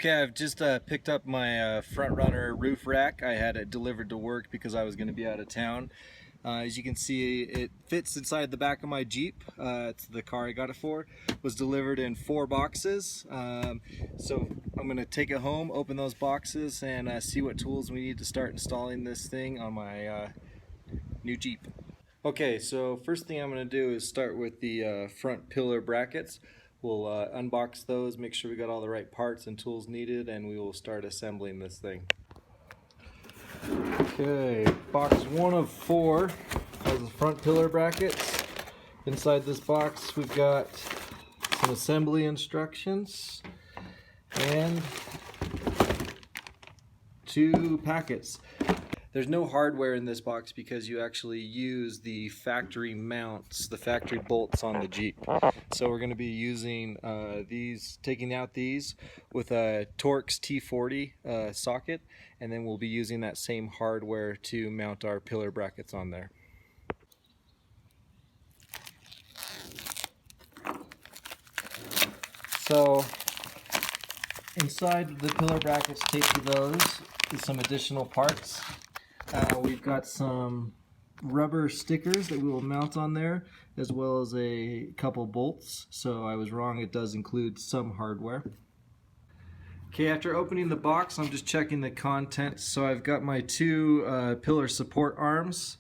Okay, I've just picked up my front runner roof rack. I had it delivered to work because I was going to be out of town. As you can see, it fits inside the back of my Jeep. It's the car I got it for. It was delivered in 4 boxes. So I'm going to take it home, open those boxes, and see what tools we need to start installing this thing on my new Jeep. Okay, so first thing I'm going to do is start with the front pillar brackets. We'll unbox those, make sure we got all the right parts and tools needed, and we will start assembling this thing. Okay, box 1 of 4 has the front pillar brackets. Inside this box we've got some assembly instructions and 2 packets. There's no hardware in this box because you actually use the factory mounts, the factory bolts on the Jeep. So we're going to be using taking out these with a Torx T40 socket, and then we'll be using that same hardware to mount our pillar brackets on there. So inside the pillar brackets taped to those is some additional parts. We've got some rubber stickers that we will mount on there, as well as a couple bolts. So I was wrong, it does include some hardware. Okay, after opening the box, I'm just checking the contents. So I've got my 2 pillar support arms,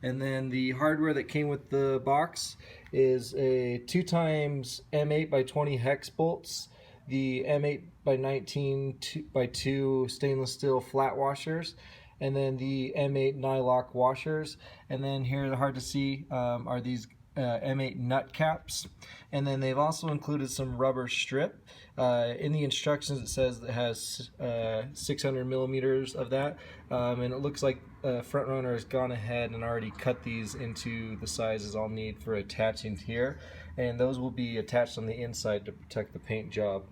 and then the hardware that came with the box is a 2x M8x20 hex bolts, the M8x19x2 stainless steel flat washers, and then the M8 nylock washers, and then here, hard to see, are these M8 nut caps, and then they've also included some rubber strip. In the instructions it says it has 600 millimeters of that, and it looks like Front Runner has gone ahead and already cut these into the sizes I'll need for attaching here, and those will be attached on the inside to protect the paint job.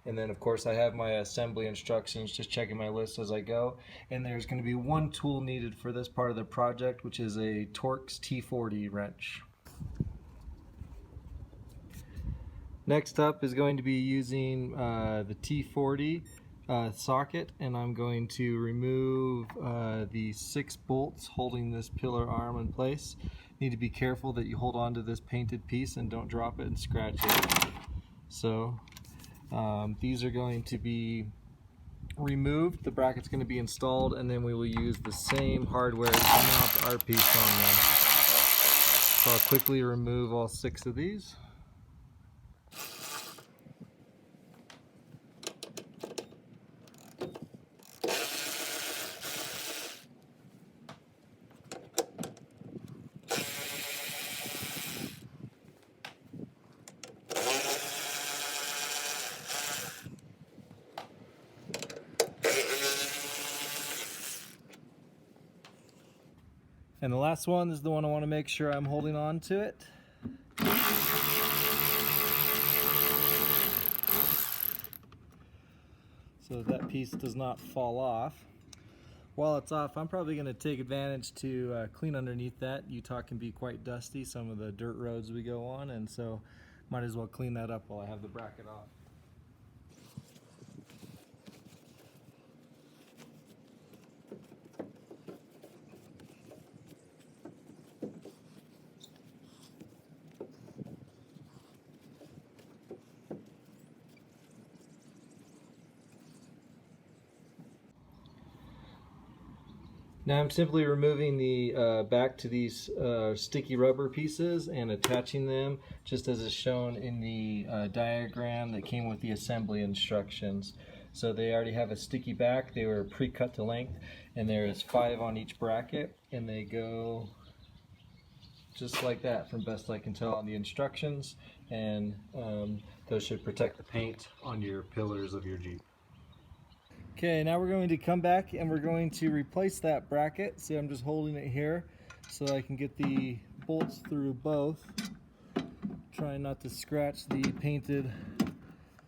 And then of course I have my assembly instructions, just checking my list as I go. And there's going to be 1 tool needed for this part of the project, which is a Torx T40 wrench. Next up is going to be using the T40 socket, and I'm going to remove the 6 bolts holding this pillar arm in place. You need to be careful that you hold on to this painted piece and don't drop it and scratch it. So these are going to be removed, the bracket's going to be installed, and then we will use the same hardware to mount our piece on there. So I'll quickly remove all 6 of these. And the last one is the one I want to make sure I'm holding on to it. So that piece does not fall off. While it's off, I'm probably going to take advantage to clean underneath that. Utah can be quite dusty, some of the dirt roads we go on, and so might as well clean that up while I have the bracket off. Now I'm simply removing the back to these sticky rubber pieces and attaching them just as is shown in the diagram that came with the assembly instructions. So they already have a sticky back, they were pre-cut to length, and there is 5 on each bracket, and they go just like that from best I can tell on the instructions, and those should protect the paint on your pillars of your Jeep. Okay, now we're going to come back and we're going to replace that bracket. See, I'm just holding it here so I can get the bolts through both. Trying not to scratch the painted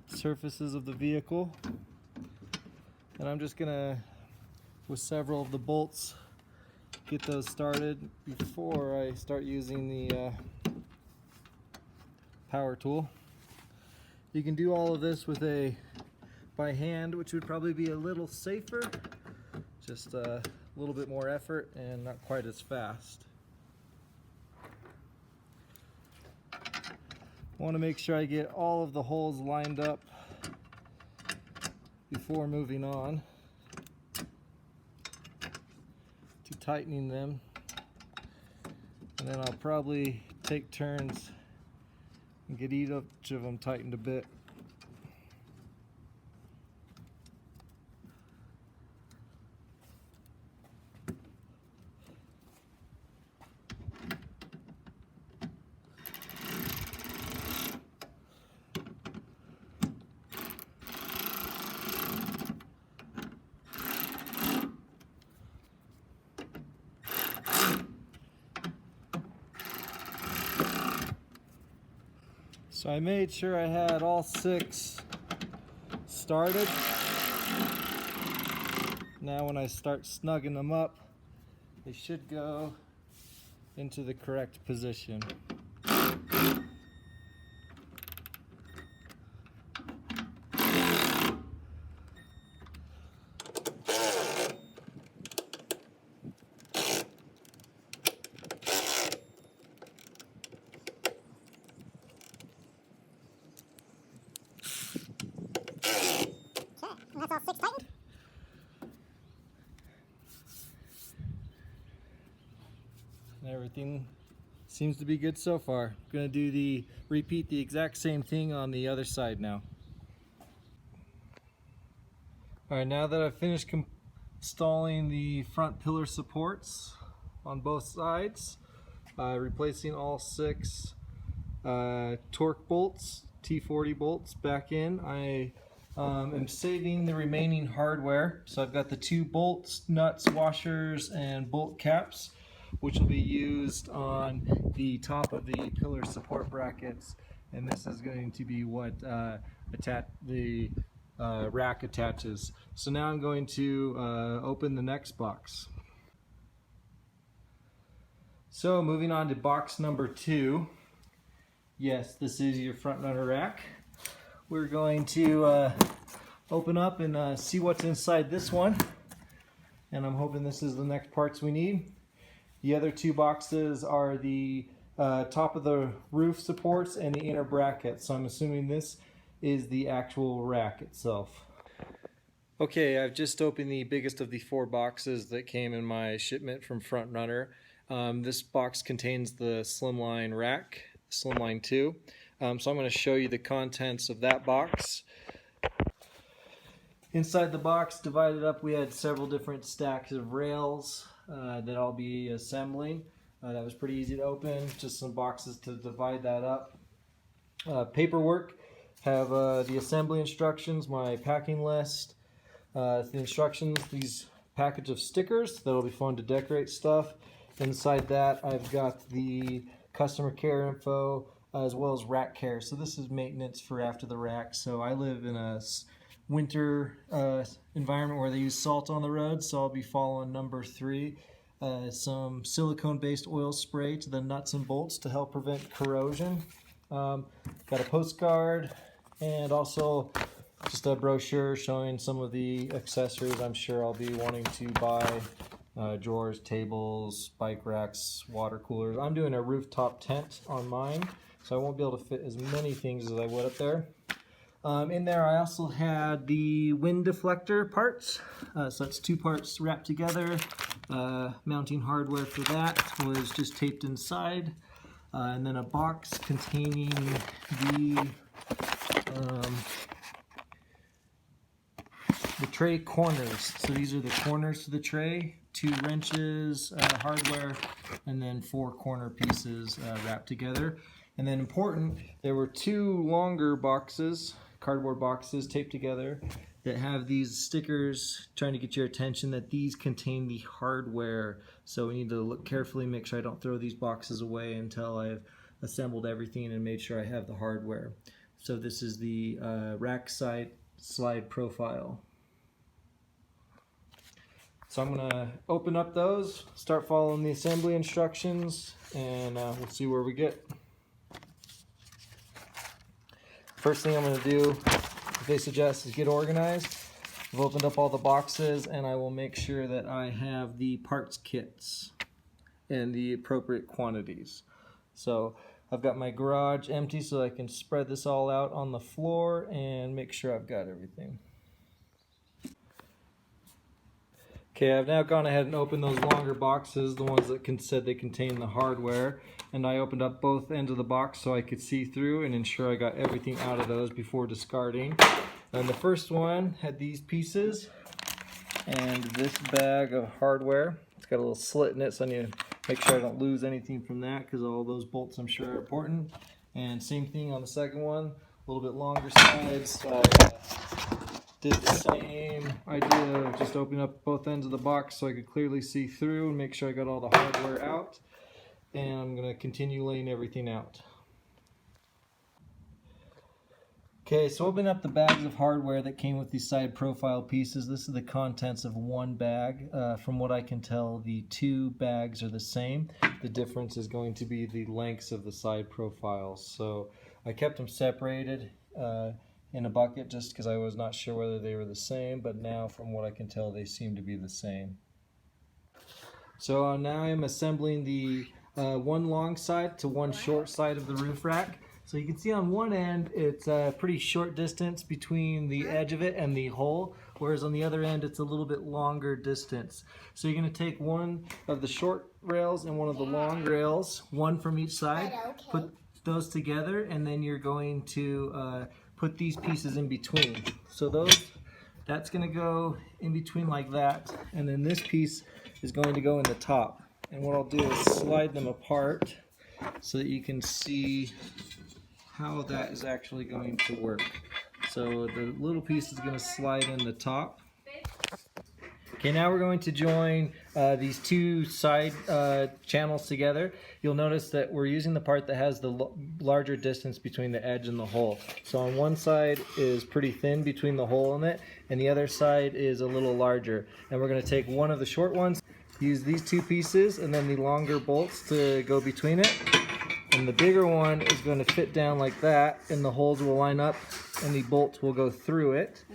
surfaces of the vehicle. And I'm just gonna, with several of the bolts, get those started before I start using the power tool. You can do all of this with a by hand, which would probably be a little safer. Just a little bit more effort and not quite as fast. I want to make sure I get all of the holes lined up before moving on to tightening them, and then I'll probably take turns and get each of them tightened a bit. So I made sure I had all 6 started. Now when I start snugging them up, they should go into the correct position. That's all 6 tightened. And everything seems to be good so far. I'm gonna repeat the exact same thing on the other side now. All right, now that I've finished installing the front pillar supports on both sides, replacing all 6 torque bolts, T40 bolts back in, I am saving the remaining hardware. So I've got the 2 bolts, nuts, washers, and bolt caps, which will be used on the top of the pillar support brackets, and this is going to be what the rack attaches. So now I'm going to open the next box. So moving on to box number 2. Yes, this is your front runner rack. We're going to open up and see what's inside this one, and I'm hoping this is the next parts we need. The other 2 boxes are the top of the roof supports and the inner bracket, so I'm assuming this is the actual rack itself. Okay, I've just opened the biggest of the 4 boxes that came in my shipment from Front Runner. This box contains the Slimline rack, Slimline 2. So I'm going to show you the contents of that box. Inside the box, divided up, we had several different stacks of rails that I'll be assembling. That was pretty easy to open, just some boxes to divide that up. Paperwork, have the assembly instructions, my packing list, the instructions, these package of stickers that'll be fun to decorate stuff. Inside that I've got the customer care info as well as rack care. So this is maintenance for after the rack. So I live in a winter environment where they use salt on the road, so I'll be following number 3. Some silicone-based oil spray to the nuts and bolts to help prevent corrosion. Got a postcard and also just a brochure showing some of the accessories I'm sure I'll be wanting to buy. Drawers, tables, bike racks, water coolers. I'm doing a rooftop tent on mine, so I won't be able to fit as many things as I would up there. In there I also had the wind deflector parts, so that's 2 parts wrapped together. Mounting hardware for that was just taped inside, and then a box containing the tray corners. So these are the corners to the tray, 2 wrenches, hardware, and then 4 corner pieces wrapped together. And then important, there were 2 longer boxes, cardboard boxes taped together, that have these stickers trying to get your attention that these contain the hardware. So we need to look carefully, make sure I don't throw these boxes away until I've assembled everything and made sure I have the hardware. So this is the rack side slide profile. So I'm gonna open up those, start following the assembly instructions, and we'll see where we get. First thing I'm gonna do, I they suggest is get organized. I've opened up all the boxes, and I will make sure that I have the parts kits and the appropriate quantities. So I've got my garage empty so I can spread this all out on the floor and make sure I've got everything. Okay, I've now gone ahead and opened those longer boxes, the ones that said they contain the hardware, and I opened up both ends of the box so I could see through and ensure I got everything out of those before discarding. And the first one had these pieces and this bag of hardware. It's got a little slit in it, so I need to make sure I don't lose anything from that because all those bolts I'm sure are important. And same thing on the second one, a little bit longer sides. So I did the same idea of just opening up both ends of the box so I could clearly see through and make sure I got all the hardware out. And I'm going to continue laying everything out. Okay, so opening up the bags of hardware that came with these side profile pieces. This is the contents of one bag. From what I can tell, the two bags are the same. The difference is going to be the lengths of the side profiles. So I kept them separated in a bucket just because I was not sure whether they were the same, but now from what I can tell they seem to be the same. So now I'm assembling the one long side to one short side of the roof rack. So you can see on one end it's a pretty short distance between the edge of it and the hole, whereas on the other end it's a little bit longer distance. So you're going to take one of the short rails and one of the long rails, one from each side, put those together, and then you're going to put these pieces in between. So that's going to go in between like that, and then this piece is going to go in the top. And what I'll do is slide them apart so that you can see how that is actually going to work. So the little piece is going to slide in the top. Okay, now we're going to join these two side channels together. You'll notice that we're using the part that has the larger distance between the edge and the hole. So on one side is pretty thin between the hole and it, and the other side is a little larger. And we're going to take one of the short ones, use these two pieces, and then the longer bolts to go between it. And the bigger one is going to fit down like that, and the holes will line up and the bolts will go through it.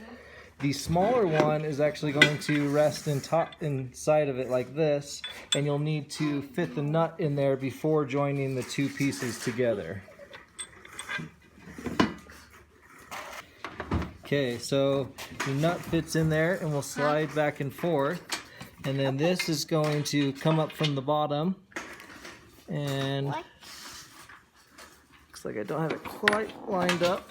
The smaller one is actually going to rest inside of it like this, and you'll need to fit the nut in there before joining the two pieces together. Okay, so the nut fits in there and will slide back and forth, and then this is going to come up from the bottom, and looks like I don't have it quite lined up.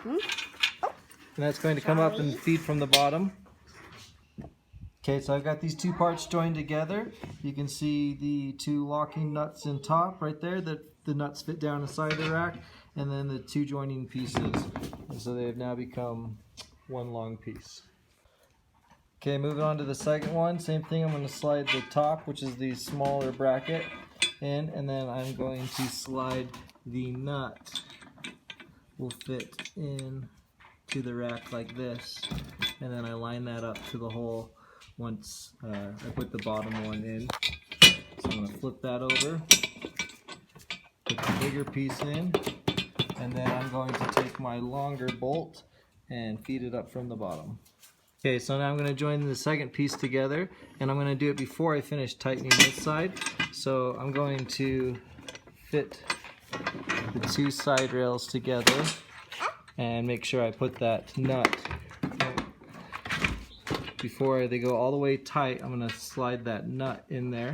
And that's going to come up and feed from the bottom. Okay, so I've got these two parts joined together. You can see the two locking nuts in top right there, that the nuts fit down inside the rack, and then the two joining pieces. And so they have now become one long piece. Okay, moving on to the second one. Same thing, I'm going to slide the top, which is the smaller bracket, in, and then I'm going to slide the nut. Will fit in to the rack like this, and then I line that up to the hole once I put the bottom one in. So I'm going to flip that over, put the bigger piece in, and then I'm going to take my longer bolt and feed it up from the bottom. Okay, so now I'm going to join the second piece together, and I'm going to do it before I finish tightening this side. So I'm going to fit the two side rails together and make sure I put that nut. Before they go all the way tight, I'm going to slide that nut in there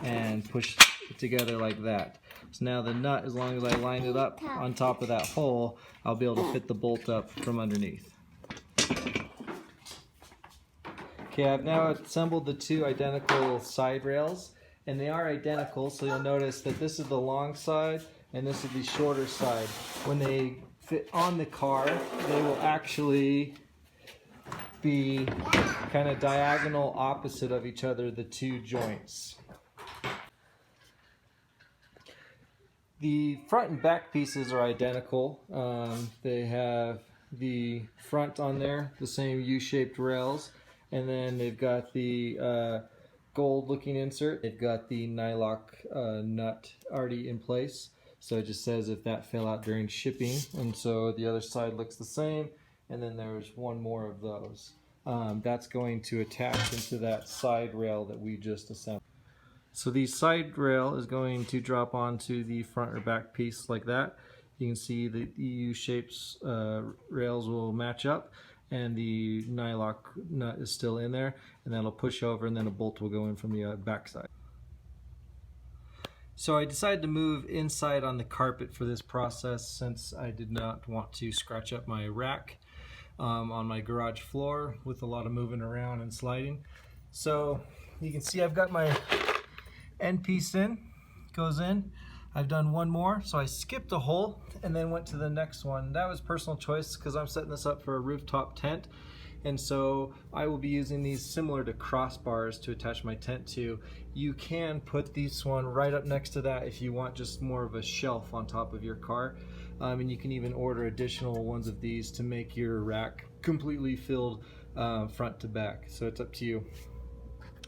and push it together like that. So now the nut, as long as I line it up on top of that hole, I'll be able to fit the bolt up from underneath. Okay, I've now assembled the two identical side rails, and they are identical, so you'll notice that this is the long side and this is the shorter side. When they fit on the car, they will actually be kind of diagonal opposite of each other, the two joints. The front and back pieces are identical. They have the front on there, the same U-shaped rails, and then they've got the gold looking insert. They've got the nylock nut already in place. So it just says if that fell out during shipping, and so the other side looks the same, and then there's one more of those. That's going to attach into that side rail that we just assembled. So the side rail is going to drop onto the front or back piece like that. You can see the U-shaped rails will match up, and the nylock nut is still in there, and that'll push over, and then a bolt will go in from the back side. So I decided to move inside on the carpet for this process since I did not want to scratch up my rack on my garage floor with a lot of moving around and sliding. So you can see I've got my end piece in, goes in. I've done one more, so I skipped a hole and then went to the next one. That was personal choice because I'm setting this up for a rooftop tent, and so I will be using these similar to crossbars to attach my tent to. You can put this one right up next to that if you want just more of a shelf on top of your car, and you can even order additional ones of these to make your rack completely filled front to back, so it's up to you.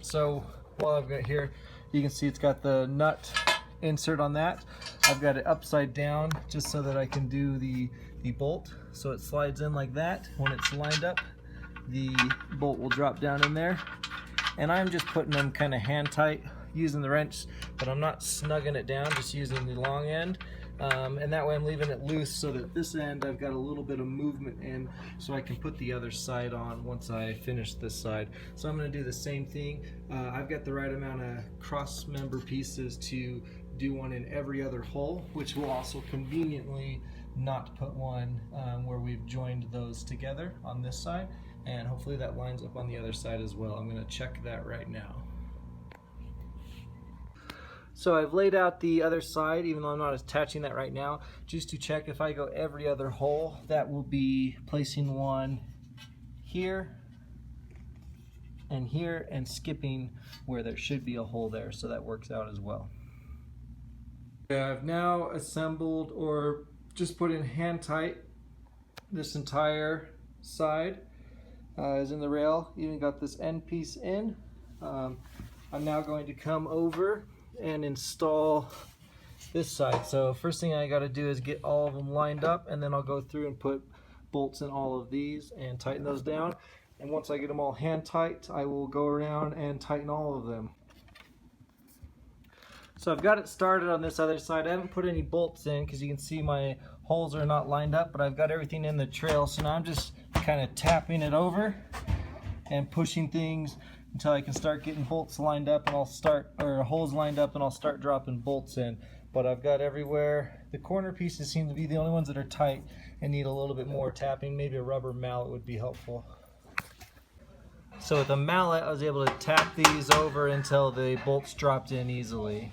So while I've got here, you can see it's got the nut insert on that. I've got it upside down just so that I can do the bolt. So it slides in like that. When it's lined up, the bolt will drop down in there. And I'm just putting them kind of hand tight using the wrench, but I'm not snugging it down, just using the long end. And that way I'm leaving it loose so that this end I've got a little bit of movement in, so I can put the other side on once I finish this side. So I'm going to do the same thing. I've got the right amount of cross member pieces to do one in every other hole, which will also conveniently not put one where we've joined those together on this side, and hopefully that lines up on the other side as well. I'm going to check that right now. So I've laid out the other side, even though I'm not attaching that right now, just to check if I go every other hole. That will be placing one here and skipping where there should be a hole there, so that works out as well. I've now assembled, or just put in hand tight, this entire side is in the rail. Even got this end piece in. I'm now going to come over and install this side. So first thing I got to do is get all of them lined up, and then I'll go through and put bolts in all of these and tighten those down. And once I get them all hand tight, I will go around and tighten all of them. So I've got it started on this other side. I haven't put any bolts in because you can see my holes are not lined up, but I've got everything in the trail. So now I'm just kind of tapping it over and pushing things until I can start getting bolts lined up, and holes lined up, and I'll start dropping bolts in. But I've got everywhere. The corner pieces seem to be the only ones that are tight and need a little bit more tapping. Maybe a rubber mallet would be helpful. So with a mallet, I was able to tap these over until the bolts dropped in easily.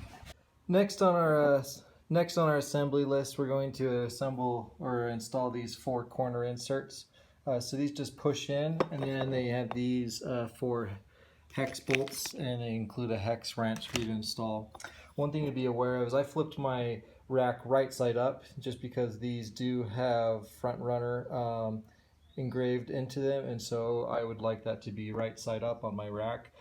Next on our assembly list, we're going to assemble or install these 4 corner inserts. So these just push in, and then they have these 4 hex bolts, and they include a hex wrench for you to install. One thing to be aware of is I flipped my rack right side up just because these do have front runner engraved into them, and so I would like that to be right side up on my rack.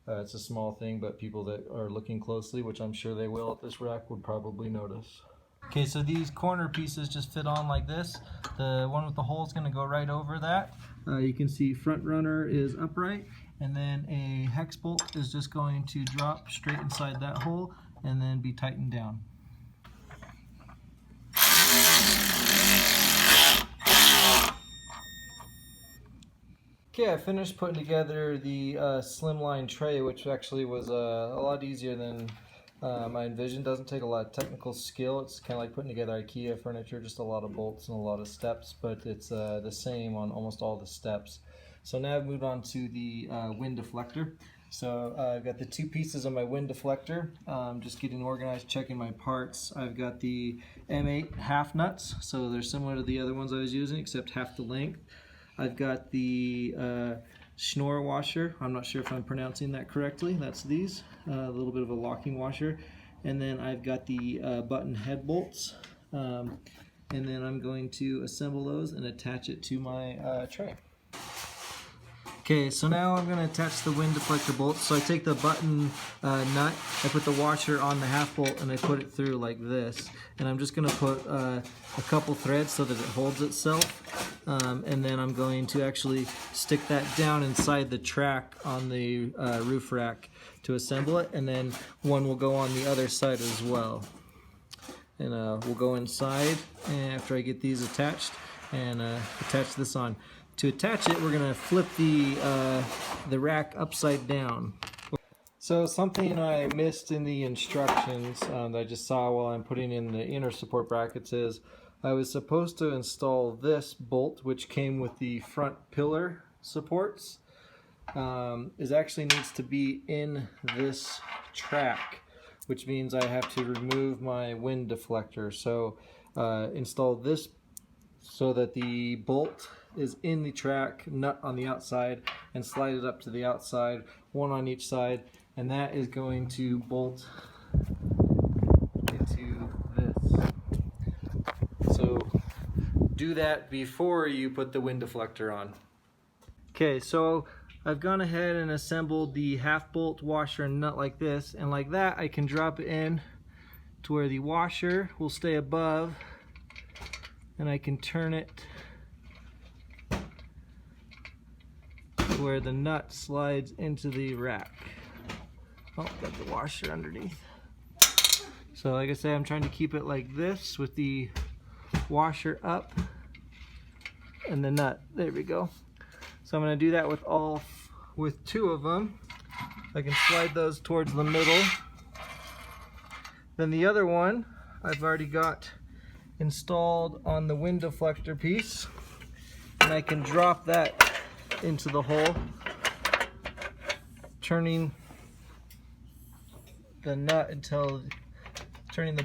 It's a small thing, but people that are looking closely, which I'm sure they will at this rack, would probably notice. Okay, so these corner pieces just fit on like this. The one with the hole is going to go right over that. You can see front runner is upright, and then a hex bolt is just going to drop straight inside that hole and then be tightened down. Okay, I finished putting together the Slimline tray, which actually was a lot easier than I envisioned. Doesn't take a lot of technical skill. It's kind of like putting together IKEA furniture, just a lot of bolts and a lot of steps, but it's the same on almost all the steps. So now I've moved on to the wind deflector. So I've got the 2 pieces of my wind deflector, just getting organized, checking my parts. I've got the M8 half nuts, so they're similar to the other ones I was using, except half the length. I've got the schnorr washer. I'm not sure if I'm pronouncing that correctly. That's these, a little bit of a locking washer. And then I've got the button head bolts. And then I'm going to assemble those and attach it to my tray. Okay, so now I'm going to attach the wind deflector bolts. So I take the button nut, I put the washer on the half bolt, and I put it through like this. And I'm just going to put a couple threads so that it holds itself. And then I'm going to actually stick that down inside the track on the roof rack to assemble it. And then one will go on the other side as well. And we'll go inside after I get these attached and attach this on. To attach it, we're going to flip the rack upside down. So something I missed in the instructions that I just saw while I'm putting in the inner support brackets is I was supposed to install this bolt, which came with the front pillar supports, is actually needs to be in this track, which means I have to remove my wind deflector. So install this so that the bolt is in the track, nut on the outside, and slide it up to the outside, one on each side, and that is going to bolt into this. So do that before you put the wind deflector on. Okay, so I've gone ahead and assembled the half bolt washer and nut like this, and like that I can drop it in to where the washer will stay above, and I can turn it where the nut slides into the rack. Oh, got the washer underneath. So like I say, I'm trying to keep it like this with the washer up and the nut. There we go. So I'm going to do that with two of them. I can slide those towards the middle. Then the other one I've already got installed on the wind deflector piece, and I can drop that into the hole, turning the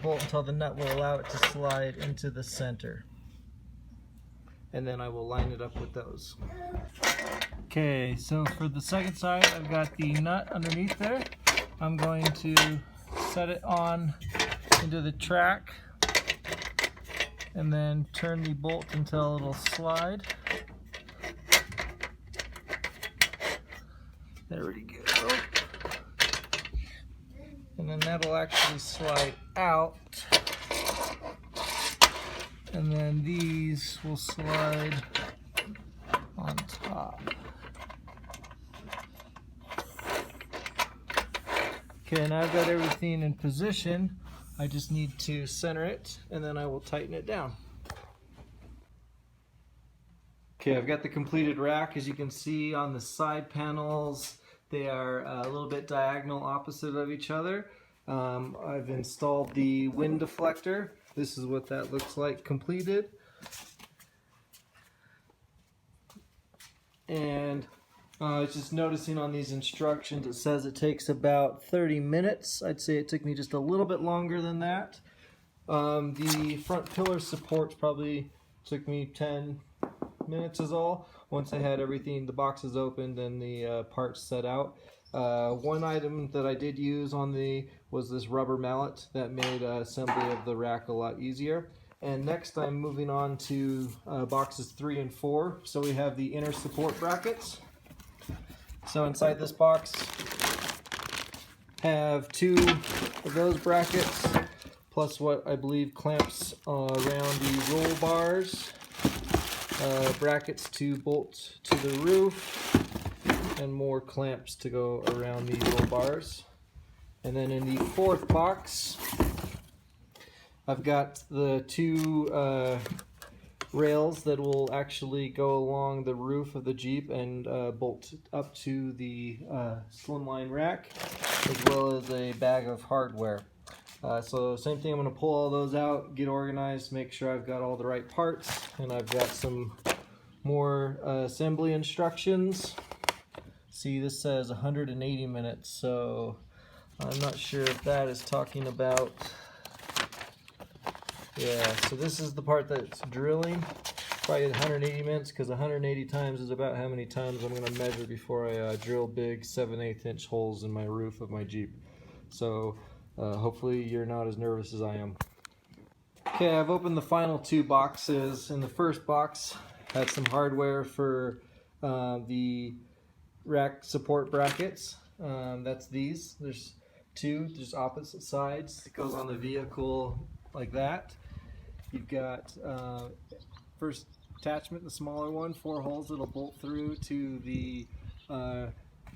bolt until the nut will allow it to slide into the center, and then I will line it up with those. Okay, so for the second side, I've got the nut underneath there. I'm going to set it on into the track and then turn the bolt until it'll slide. There we go. And then that'll actually slide out. And then these will slide on top. Okay, now I've got everything in position. I just need to center it, and then I will tighten it down. Okay, I've got the completed rack. As you can see on the side panels, they are a little bit diagonal opposite of each other. I've installed the wind deflector. This is what that looks like completed. And I was just noticing on these instructions it says it takes about 30 minutes. I'd say it took me just a little bit longer than that. The front pillar supports probably took me 10 minutes is all. Once I had everything, the boxes opened and the parts set out. One item that I did use was this rubber mallet that made assembly of the rack a lot easier. And next I'm moving on to boxes 3 and 4. So we have the inner support brackets. So inside this box have 2 of those brackets plus what I believe clamps around the roll bars, brackets to bolt to the roof, and more clamps to go around the roll bars. And then in the 4th box I've got the 2 rails that will actually go along the roof of the Jeep and bolt up to the Slimline rack, as well as a bag of hardware. So same thing, I'm going to pull all those out, get organized, make sure I've got all the right parts, and I've got some more assembly instructions. See, this says 180 minutes, so I'm not sure if that is talking about... Yeah, so this is the part that's drilling, probably 180 minutes, because 180 times is about how many times I'm going to measure before I drill big 7/8 inch holes in my roof of my Jeep. So hopefully you're not as nervous as I am. Okay, I've opened the final 2 boxes. In the first box, had some hardware for the rack support brackets. That's these. There's two, just opposite sides. It goes on the vehicle like that. You've got first attachment, the smaller one, 4 holes that'll bolt through to the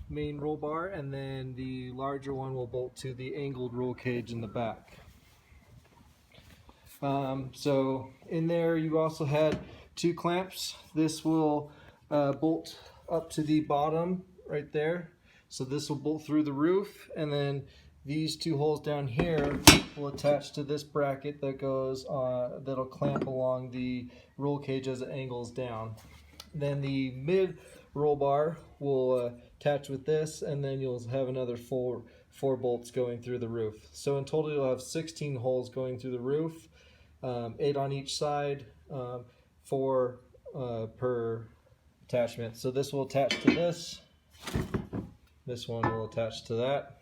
main roll bar, and then the larger one will bolt to the angled roll cage in the back. So in there you also had 2 clamps. This will bolt up to the bottom right there. So this will bolt through the roof, and then these 2 holes down here will attach to this bracket that goes that'll clamp along the roll cage as it angles down. Then the mid roll bar will attach with this, and then you'll have another four bolts going through the roof. So in total you'll have 16 holes going through the roof, 8 on each side, 4 per attachment. So this will attach to this. This one will attach to that.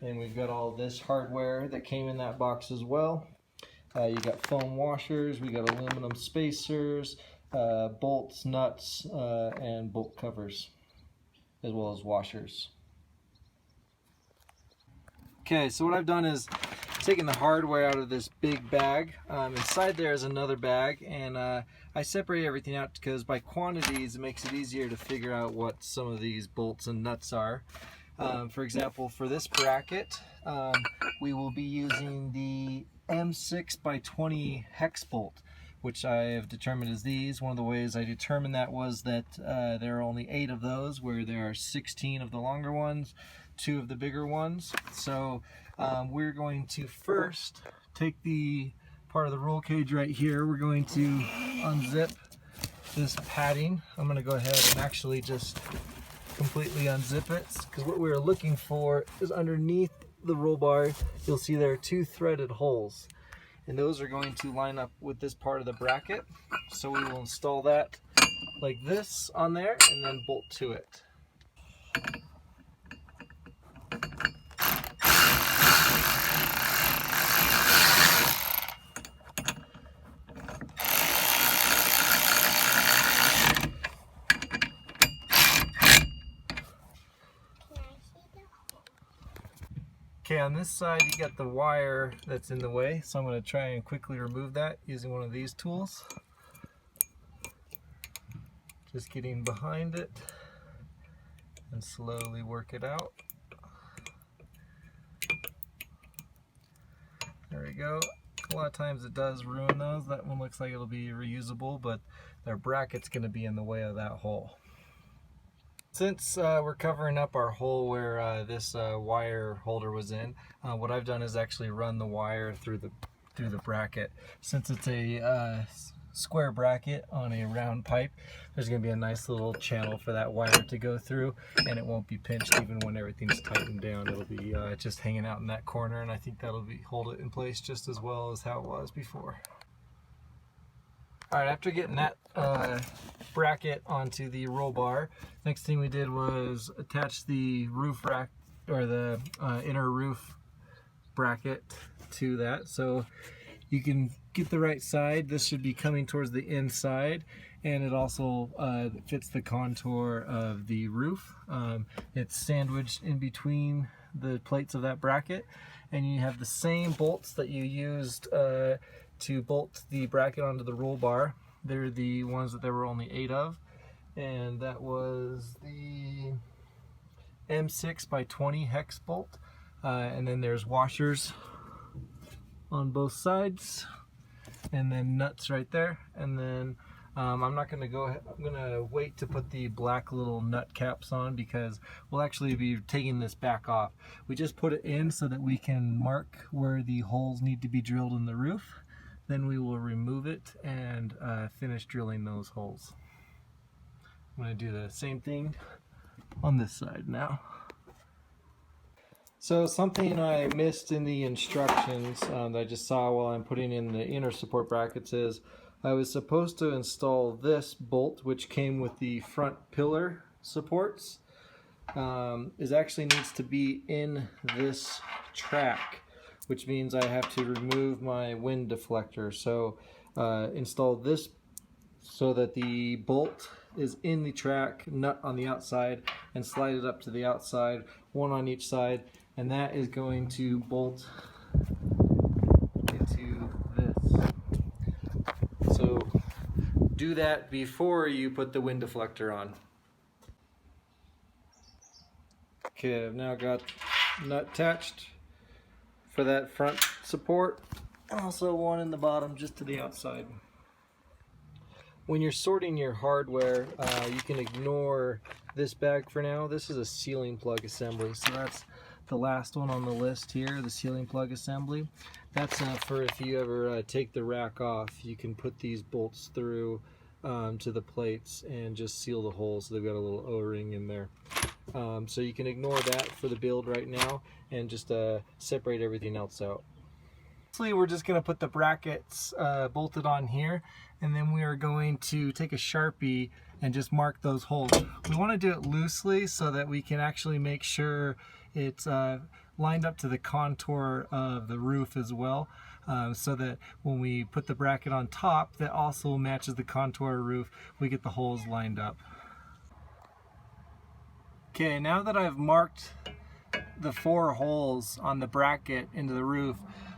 And we've got all this hardware that came in that box as well. You got foam washers, we got aluminum spacers, bolts, nuts, and bolt covers, as well as washers. Okay, so what I've done is taken the hardware out of this big bag. Inside there is another bag, and I separate everything out because by quantities it makes it easier to figure out what some of these bolts and nuts are. For example, for this bracket, we will be using the M6 by 20 hex bolt, which I have determined is these. One of the ways I determined that was that there are only 8 of those, where there are 16 of the longer ones, 2 of the bigger ones. So we're going to first take the part of the roll cage right here. We're going to unzip this padding. I'm going to go ahead and actually just completely unzip it, because what we're looking for is underneath the roll bar. You'll see there are 2 threaded holes, and those are going to line up with this part of the bracket. So we will install that like this on there and then bolt to it. Okay, on this side you got the wire that's in the way, so I'm going to try and quickly remove that using one of these tools. Just getting behind it and slowly work it out. There we go. A lot of times it does ruin those. That one looks like it'll be reusable, but their bracket's going to be in the way of that hole. Since we're covering up our hole where this wire holder was in, what I've done is actually run the wire through the bracket. Since it's a square bracket on a round pipe, there's going to be a nice little channel for that wire to go through, and it won't be pinched even when everything's tightened down. It'll be just hanging out in that corner, and I think that'll hold it in place just as well as how it was before. Alright, after getting that bracket onto the roll bar, next thing we did was attach the roof rack, or the inner roof bracket to that. So you can get the right side. This should be coming towards the inside, and it also fits the contour of the roof. It's sandwiched in between the plates of that bracket, and you have the same bolts that you used to bolt the bracket onto the roll bar. They're the ones that there were only 8 of, and that was the M6 by 20 hex bolt, and then there's washers on both sides, and then nuts right there. And then I'm gonna wait to put the black little nut caps on, because we'll actually be taking this back off. We just put it in so that we can mark where the holes need to be drilled in the roof. Then we will remove it and finish drilling those holes. I'm going to do the same thing on this side now. So something I missed in the instructions that I just saw while I'm putting in the inner support brackets is I was supposed to install this bolt, which came with the front pillar supports, actually needs to be in this track, which means I have to remove my wind deflector. So install this so that the bolt is in the track nut on the outside and slide it up to the outside, one on each side, and that is going to bolt into this. So do that before you put the wind deflector on. Okay, I've now got nut attached for that front support, and also one in the bottom just to the outside. When you're sorting your hardware, you can ignore this bag for now. This is a ceiling plug assembly, so that's the last one on the list here, the ceiling plug assembly. That's for if you ever take the rack off, you can put these bolts through to the plates and just seal the holes. So they've got a little O-ring in there. So you can ignore that for the build right now and just separate everything else out. We're just going to put the brackets bolted on here, and then we are going to take a Sharpie and just mark those holes. We want to do it loosely so that we can actually make sure it's lined up to the contour of the roof as well, so that when we put the bracket on top that also matches the contour of the roof, we get the holes lined up. Okay, now that I've marked the 4 holes on the bracket into the roof,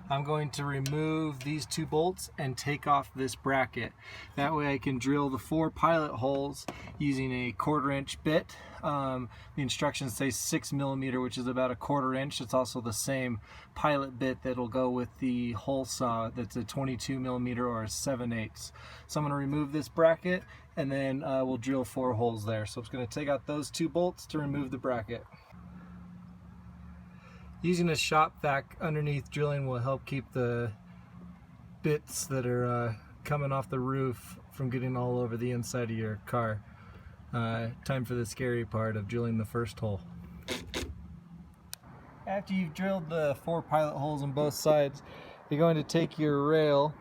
I'm going to remove these 2 bolts and take off this bracket. That way I can drill the 4 pilot holes using a 1/4 inch bit. The instructions say 6 millimeter, which is about a 1/4 inch. It's also the same pilot bit that'll go with the hole saw that's a 22 millimeter or a 7/8. So I'm going to remove this bracket, and then we'll drill 4 holes there. So it's going to take out those 2 bolts to remove the bracket. Using a shop vac underneath drilling will help keep the bits that are coming off the roof from getting all over the inside of your car. Time for the scary part of drilling the first hole. After you've drilled the 4 pilot holes on both sides, you're going to take your rail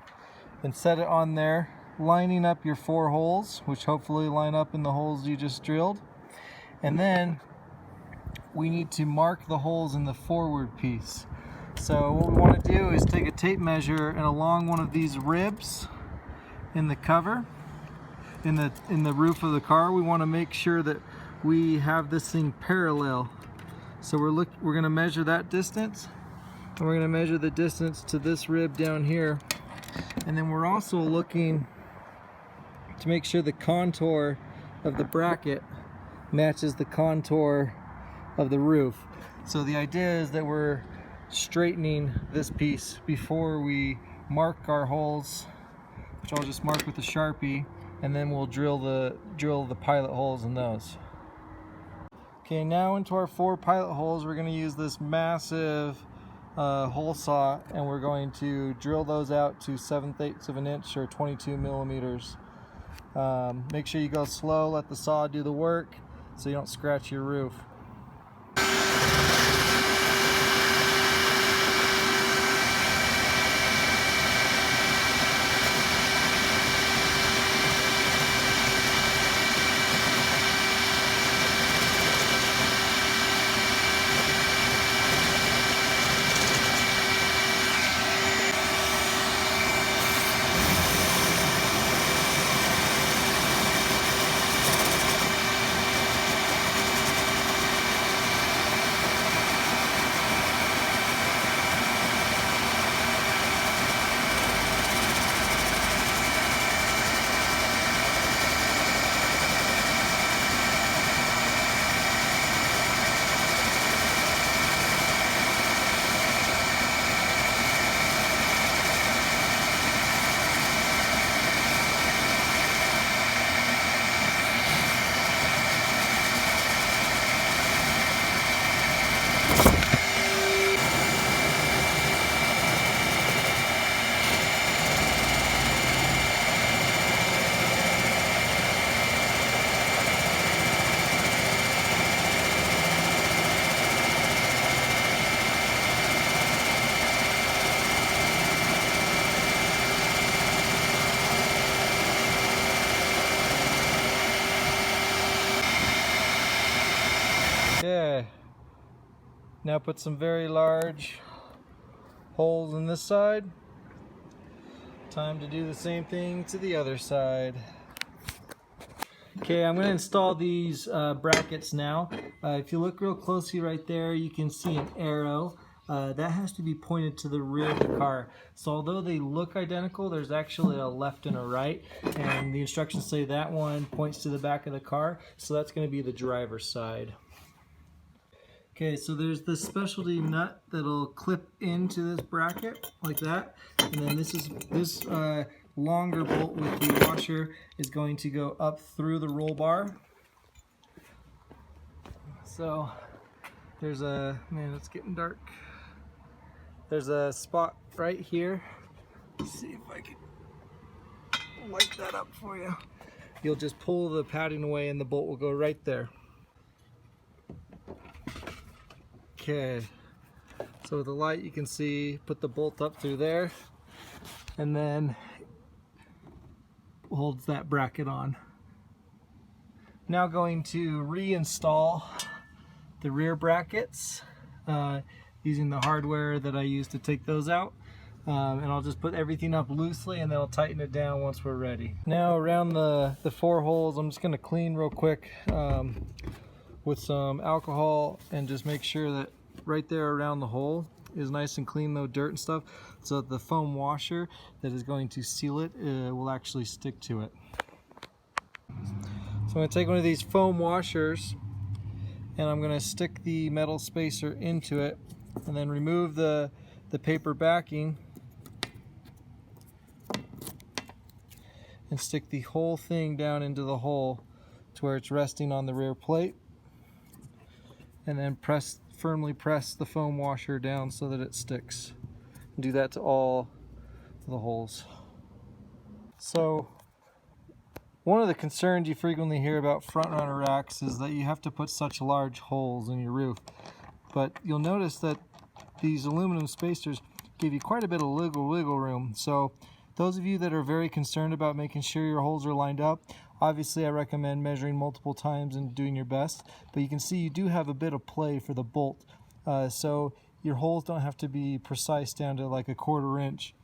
and set it on there, lining up your 4 holes, which hopefully line up in the holes you just drilled. And then we need to mark the holes in the forward piece. So what we want to do is take a tape measure, and along one of these ribs in the cover, in the roof of the car, we want to make sure that we have this thing parallel. So we're going to measure that distance, and we're going to measure the distance to this rib down here, and then we're also looking to make sure the contour of the bracket matches the contour of the roof. So the idea is that we're straightening this piece before we mark our holes, which I'll just mark with a Sharpie, and then we'll drill the pilot holes in those. Okay, now into our 4 pilot holes, we're going to use this massive hole saw, and we're going to drill those out to 7/8 of an inch or 22 millimeters. Make sure you go slow, let the saw do the work so you don't scratch your roof. Okay, now put some very large holes in this side. Time to do the same thing to the other side. Okay, I'm going to install these brackets now. If you look real closely right there, you can see an arrow. That has to be pointed to the rear of the car. So although they look identical, there's actually a left and a right, and the instructions say that one points to the back of the car, so that's going to be the driver's side. Okay, so there's this specialty nut that'll clip into this bracket like that, and then this longer bolt with the washer is going to go up through the roll bar. So there's a, man, it's getting dark. There's a spot right here. Let's see if I can light that up for you. You'll just pull the padding away and the bolt will go right there. Okay, so with the light you can see, put the bolt up through there and then holds that bracket on. Now going to reinstall the rear brackets using the hardware that I used to take those out. And I'll just put everything up loosely and then I'll tighten it down once we're ready. Now around the 4 holes, I'm just going to clean real quick with some alcohol and just make sure that right there around the hole is nice and clean, no dirt and stuff, so that the foam washer that is going to seal it will actually stick to it. So I'm going to take one of these foam washers and I'm going to stick the metal spacer into it and then remove the paper backing and stick the whole thing down into the hole to where it's resting on the rear plate, and then firmly press the foam washer down so that it sticks. Do that to all the holes. So one of the concerns you frequently hear about front runner racks is that you have to put such large holes in your roof, but you'll notice that these aluminum spacers give you quite a bit of wiggle room. So those of you that are very concerned about making sure your holes are lined up, obviously I recommend measuring multiple times and doing your best, but you can see you do have a bit of play for the bolt. So your holes don't have to be precise down to like a 1/4 inch.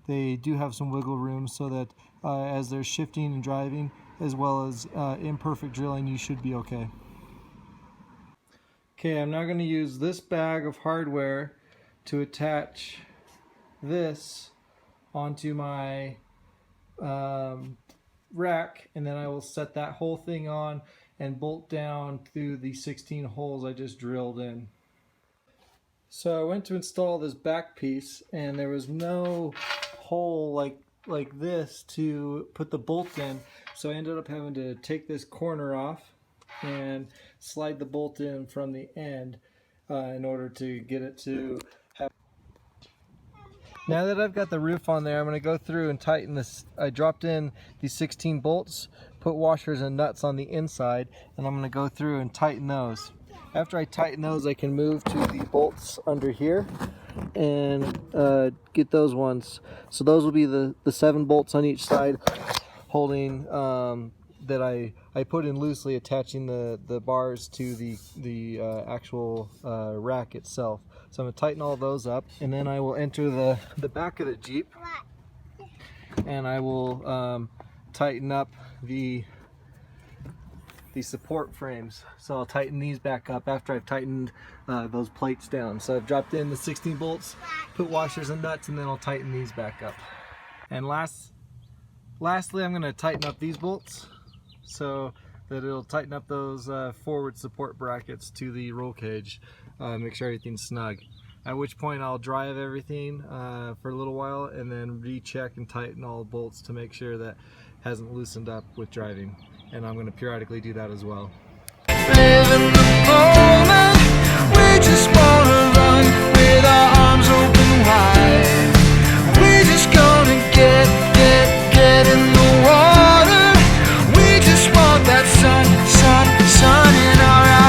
They do have some wiggle room so that as they're shifting and driving, as well as imperfect drilling, you should be okay. Okay, I'm now going to use this bag of hardware to attach this onto my rack, and then I will set that whole thing on and bolt down through the 16 holes I just drilled in. So I went to install this back piece and there was no hole like this to put the bolt in, so I ended up having to take this corner off and slide the bolt in from the end in order to get it to have. Now that I've got the roof on there, I'm going to go through and tighten this. I dropped in these 16 bolts, put washers and nuts on the inside, and I'm going to go through and tighten those. After I tighten those, I can move to the bolts under here and get those ones. So those will be the 7 bolts on each side holding that I put in loosely, attaching the bars to the actual rack itself. So I'm going to tighten all those up, and then I will enter the back of the Jeep and I will tighten up the support frames. So I'll tighten these back up after I've tightened those plates down. So I've dropped in the 16 bolts, put washers and nuts, and then I'll tighten these back up. And lastly, I'm going to tighten up these bolts so that it'll tighten up those forward support brackets to the roll cage, make sure everything's snug. At which point I'll drive everything for a little while and then recheck and tighten all the bolts to make sure that hasn't loosened up with driving. And I'm going to periodically do that as well. Live in the moment, we just want to run with our arms open wide. We just gonna get in the water. We just want that sun in our eyes.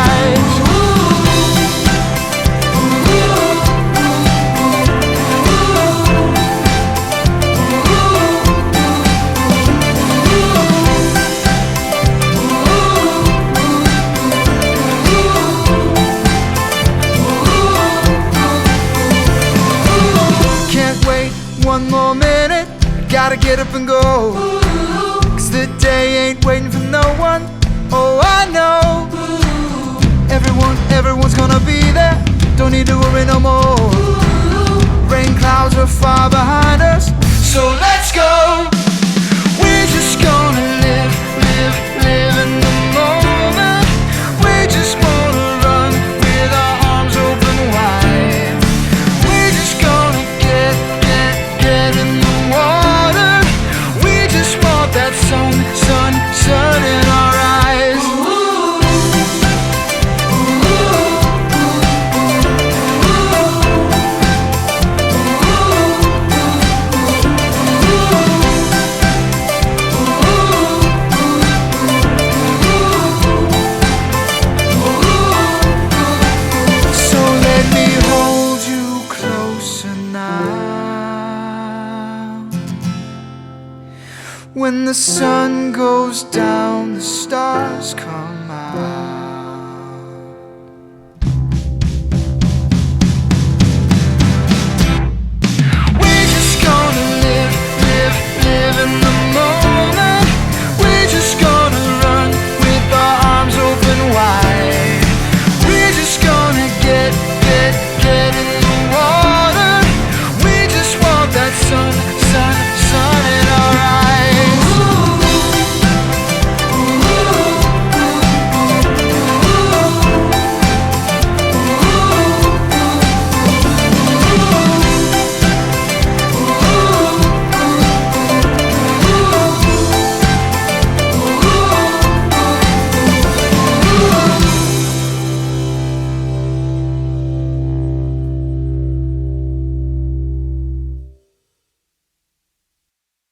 One more minute, gotta get up and go, 'cause the day ain't waiting for no one. gonna be there. Don't need to worry no more. Rain clouds are far behind us, so let's go. We're just gonna live, live, live in the moment. We just wanna run with our arms open wide. We're just gonna get in the water. We just want that sun in our eyes. So let me hold you closer now. When the sun goes down, the stars come